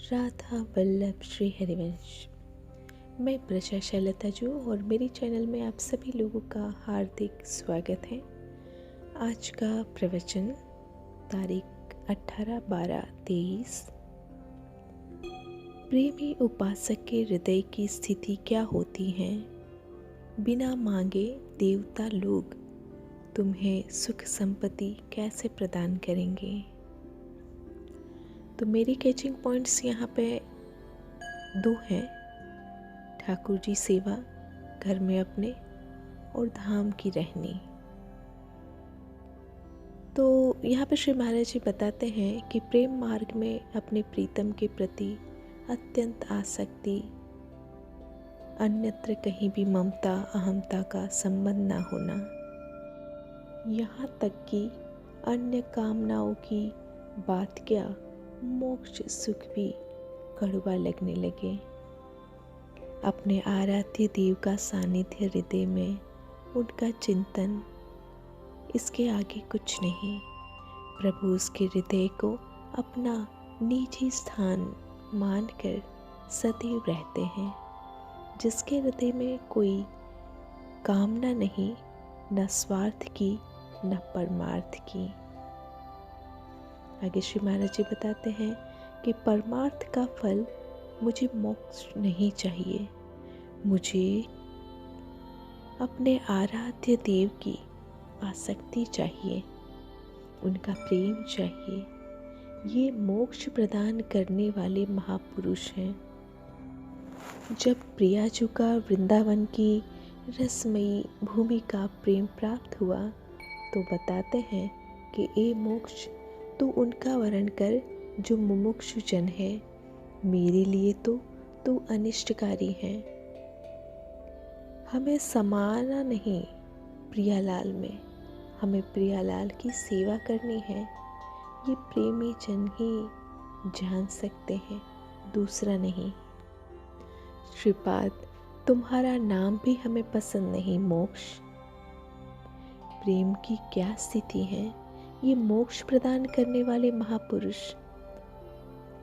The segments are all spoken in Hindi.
राधा वल्लभ श्री हरिवंश। मैं प्रजा शैलताजू और मेरे चैनल में आप सभी लोगों का हार्दिक स्वागत है। आज का प्रवचन तारीख 18/12/23। प्रेमी उपासक के हृदय की स्थिति क्या होती है? बिना मांगे देवता लोग तुम्हें सुख संपत्ति कैसे प्रदान करेंगे? तो मेरी कैचिंग पॉइंट्स यहाँ पे 2 हैं। ठाकुर जी सेवा घर में अपने और धाम की रहनी। तो यहाँ पे श्री महाराज जी बताते हैं कि प्रेम मार्ग में अपने प्रीतम के प्रति अत्यंत आसक्ति, अन्यत्र कहीं भी ममता अहमता का संबंध ना होना, यहाँ तक कि अन्य कामनाओं की बात क्या, मोक्ष सुख भी कड़वा लगने लगे। अपने आराध्य देव का सानिध्य हृदय में, उनका चिंतन, इसके आगे कुछ नहीं। प्रभु उसके हृदय को अपना निजी स्थान मानकर सदैव रहते हैं। जिसके हृदय में कोई कामना नहीं, न स्वार्थ की न परमार्थ की। आगे श्री महाराज जी बताते हैं कि परमार्थ का फल मुझे मोक्ष नहीं चाहिए, मुझे अपने आराध्य देव की आसक्ति चाहिए, उनका प्रेम चाहिए। ये मोक्ष प्रदान करने वाले महापुरुष हैं। जब प्रियाजू का वृंदावन की रसमयी भूमि का प्रेम प्राप्त हुआ तो बताते हैं कि ए मोक्ष, तू उनका वर्ण कर जो मुमुक्षु जन है, मेरे लिए तो तू अनिष्टकारी है। हमें समाना नहीं प्रियालाल में, हमें प्रियालाल की सेवा करनी है। ये प्रेमी जन ही जान सकते हैं, दूसरा नहीं। श्रीपाद, तुम्हारा नाम भी हमें पसंद नहीं मोक्ष। प्रेम की क्या स्थिति है? ये मोक्ष प्रदान करने वाले महापुरुष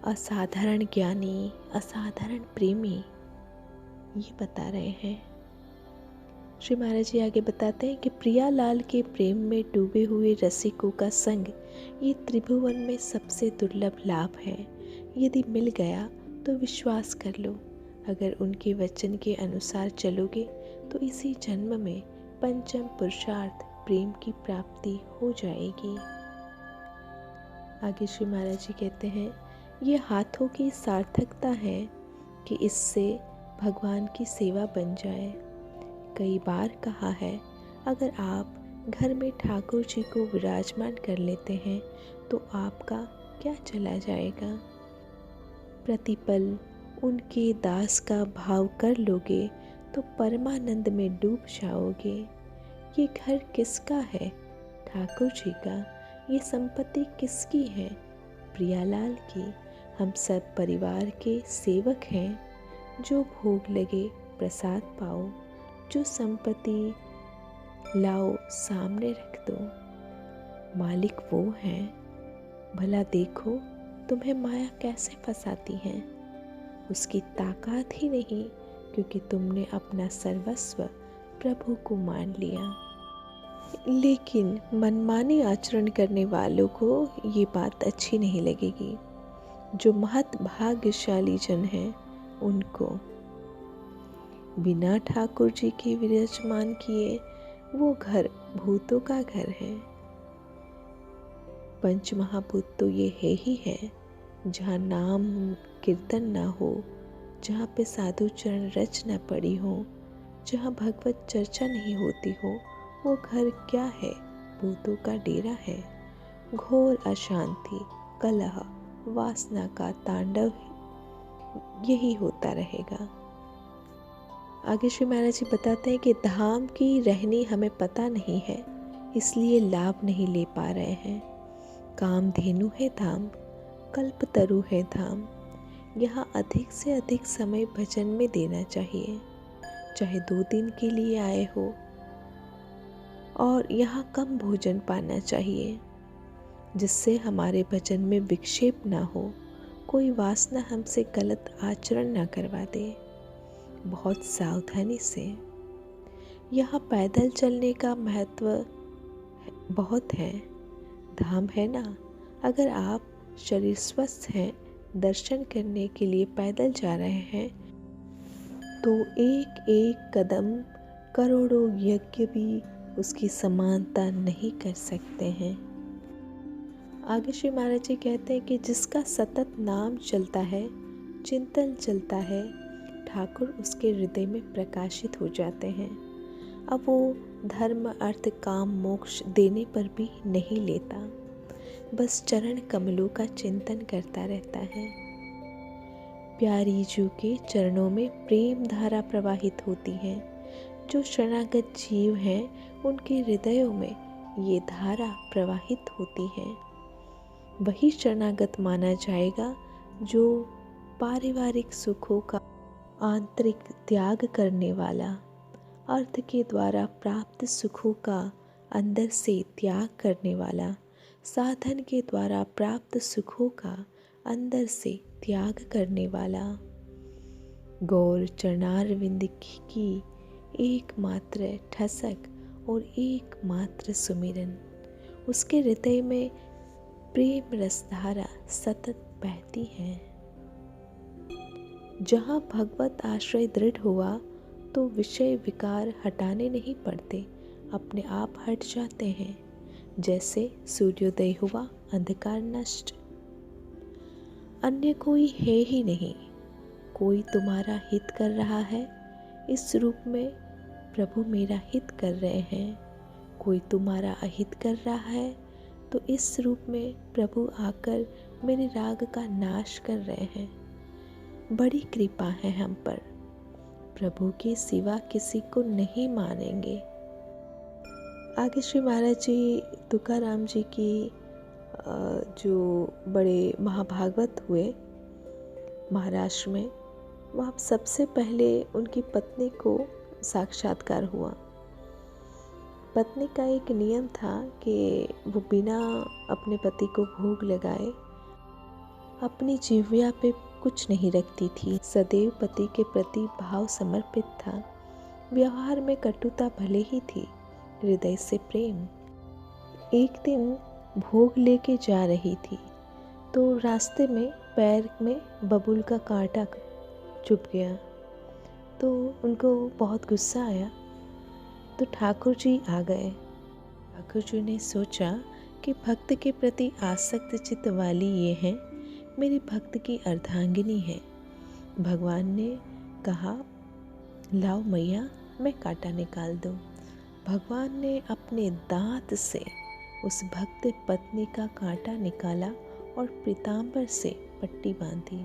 असाधारण ज्ञानी, असाधारण प्रेमी, ये बता रहे हैं। श्री महाराज जी आगे बताते हैं कि प्रियालाल के प्रेम में डूबे हुए रसिकों का संग ये त्रिभुवन में सबसे दुर्लभ लाभ है। यदि मिल गया तो विश्वास कर लो, अगर उनके वचन के अनुसार चलोगे तो इसी जन्म में पंचम पुरुषार्थ प्रेम की प्राप्ति हो जाएगी। आगे श्री महाराज जी कहते हैं, ये हाथों की सार्थकता है कि इससे भगवान की सेवा बन जाए। कई बार कहा है, अगर आप घर में ठाकुर जी को विराजमान कर लेते हैं तो आपका क्या चला जाएगा। प्रतिपल उनके दास का भाव कर लोगे तो परमानंद में डूब जाओगे। ये घर किसका है? ठाकुर जी का। ये संपत्ति किसकी है? प्रियालाल की। हम सब परिवार के सेवक हैं। जो भोग लगे प्रसाद पाओ, जो संपत्ति लाओ सामने रख दो। मालिक वो हैं। भला देखो तुम्हें माया कैसे फंसाती है। उसकी ताकत ही नहीं, क्योंकि तुमने अपना सर्वस्व प्रभु को मान लिया। लेकिन मनमानी आचरण करने वालों को ये बात अच्छी नहीं लगेगी। जो महत भाग्यशाली जन हैं, उनको बिना ठाकुर जी के विराजमान किए वो घर भूतों का घर है। पंच महाभूत तो ये है ही है। जहाँ नाम कीर्तन ना हो, जहाँ पे साधु चरण रच न पड़ी हो, जहाँ भगवत चर्चा नहीं होती हो, वो घर क्या है? भूतों का डेरा है। घोर अशांति, कलह, वासना का तांडव यही होता रहेगा। आगे श्री महाराज जी बताते हैं कि धाम की रहनी हमें पता नहीं है, इसलिए लाभ नहीं ले पा रहे हैं। कामधेनु है धाम, कल्पतरु है धाम। यहाँ अधिक से अधिक समय भजन में देना चाहिए, चाहे 2 दिन के लिए आए हो, और यहाँ कम भोजन पाना चाहिए, जिससे हमारे भजन में विक्षेप ना हो। कोई वासना हमसे गलत आचरण न करवा दे। बहुत सावधानी से। यहाँ पैदल चलने का महत्व बहुत है। धाम है ना, अगर आप शरीर स्वस्थ हैं, दर्शन करने के लिए पैदल जा रहे हैं, तो एक एक कदम करोड़ों यज्ञ भी उसकी समानता नहीं कर सकते हैं। आगे श्री महाराज जी कहते हैं कि जिसका सतत नाम चलता है, चिंतन चलता है, ठाकुर उसके हृदय में प्रकाशित हो जाते हैं। अब वो धर्म अर्थ काम मोक्ष देने पर भी नहीं लेता, बस चरण कमलों का चिंतन करता रहता है। प्यारी जू के चरणों में प्रेम धारा प्रवाहित होती है। जो शरणागत जीव हैं, उनके हृदयों में ये धारा प्रवाहित होती है। वही शरणागत माना जाएगा जो पारिवारिक सुखों का आंतरिक त्याग करने वाला, अर्थ के द्वारा प्राप्त सुखों का अंदर से त्याग करने वाला, साधन के द्वारा प्राप्त सुखों का अंदर से त्याग करने वाला। गौर चरणारविंद की एकमात्र ठसक और एकमात्र सुमिरन, उसके हृदय में प्रेम रसधारा सतत बहती है। जहाँ भगवत आश्रय दृढ़ हुआ तो विषय विकार हटाने नहीं पड़ते, अपने आप हट जाते हैं। जैसे सूर्योदय हुआ, अंधकार नष्ट। अन्य कोई है ही नहीं। कोई तुम्हारा हित कर रहा है, इस रूप में प्रभु मेरा हित कर रहे हैं। कोई तुम्हारा अहित कर रहा है, तो इस रूप में प्रभु आकर मेरे राग का नाश कर रहे हैं। बड़ी कृपा है हम पर, प्रभु के सिवा किसी को नहीं मानेंगे। आगे श्री महाराज जी तुकाराम जी की जो बड़े महाभागवत हुए महाराष्ट्र में, वहाँ सबसे पहले उनकी पत्नी को साक्षात्कार हुआ। पत्नी का एक नियम था कि वो बिना अपने पति को भोग लगाए अपनी जिह्वा पे कुछ नहीं रखती थी। सदैव पति के प्रति भाव समर्पित था। व्यवहार में कटुता भले ही थी, हृदय से प्रेम। एक दिन भोग लेके जा रही थी तो रास्ते में पैर में बबूल का कांटा चुभ गया, तो उनको बहुत गुस्सा आया। तो ठाकुर जी आ गए। ठाकुर जी ने सोचा कि भक्त के प्रति आसक्त चित्त वाली ये हैं, मेरी भक्त की अर्धांगिनी है। भगवान ने कहा, लाओ मैया, मैं कांटा निकाल दूं। भगवान ने अपने दांत से उस भक्त पत्नी का कांटा निकाला और पीतांबर से पट्टी बांधी।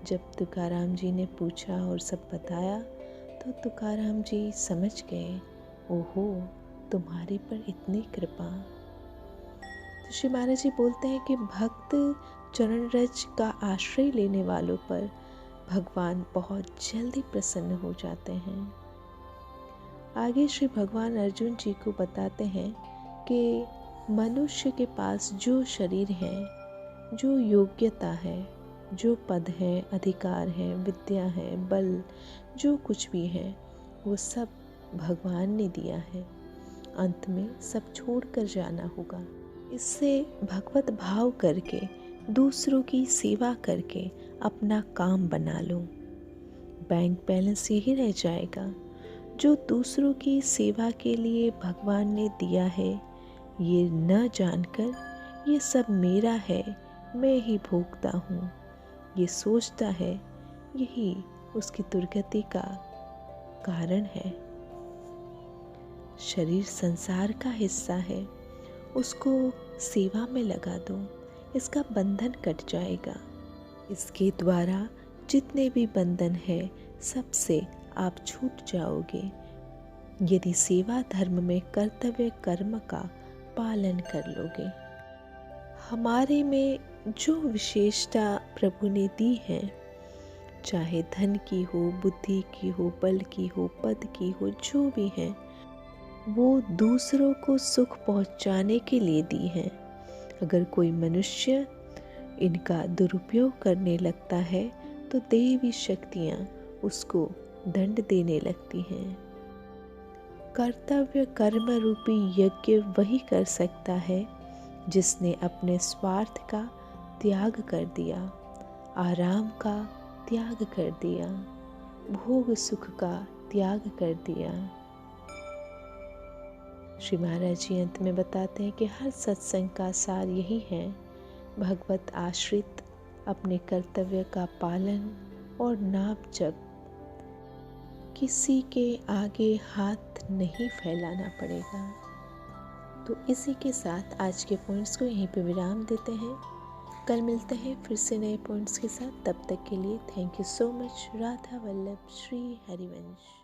जब तुकाराम जी ने पूछा और सब बताया तो तुकाराम जी समझ गए, ओहो तुम्हारे पर इतनी कृपा। तो श्री महाराज जी बोलते हैं कि भक्त चरण रज का आश्रय लेने वालों पर भगवान बहुत जल्दी प्रसन्न हो जाते हैं। आगे श्री भगवान अर्जुन जी को बताते हैं कि मनुष्य के पास जो शरीर है, जो योग्यता है, जो पद है, अधिकार है, विद्या है, बल, जो कुछ भी है, वो सब भगवान ने दिया है। अंत में सब छोड़कर जाना होगा। इससे भगवत भाव करके, दूसरों की सेवा करके अपना काम बना लो। बैंक बैलेंस यही रह जाएगा। जो दूसरों की सेवा के लिए भगवान ने दिया है, ये न जानकर ये सब मेरा है, मैं ही भोगता हूँ, ये सोचता है, यही उसकी दुर्गति का कारण है। शरीर संसार का हिस्सा है, उसको सेवा में लगा दो, इसका बंधन कट जाएगा। इसके द्वारा जितने भी बंधन है, सबसे आप छूट जाओगे यदि सेवा धर्म में कर्तव्य कर्म का पालन कर लोगे। हमारे में जो विशेषता प्रभु ने दी है, चाहे धन की हो, बुद्धि की हो, बल की हो, पद की हो, जो भी है, वो दूसरों को सुख पहुंचाने के लिए दी है। अगर कोई मनुष्य इनका दुरुपयोग करने लगता है तो देवी शक्तियाँ उसको दंड देने लगती हैं। कर्तव्य कर्म रूपी यज्ञ वही कर सकता है जिसने अपने स्वार्थ का त्याग कर दिया, आराम का त्याग कर दिया, भोग सुख का त्याग कर दिया। श्री महाराज जी अंत में बताते हैं कि हर सत्संग का सार यही है, भगवत आश्रित अपने कर्तव्य का पालन और नाम जप, किसी के आगे हाथ नहीं फैलाना पड़ेगा। तो इसी के साथ आज के पॉइंट्स को यहीं पे विराम देते हैं। कल मिलते हैं फिर से नए पॉइंट्स के साथ। तब तक के लिए thank you so much. Radha Vallabh Shri Harivansh.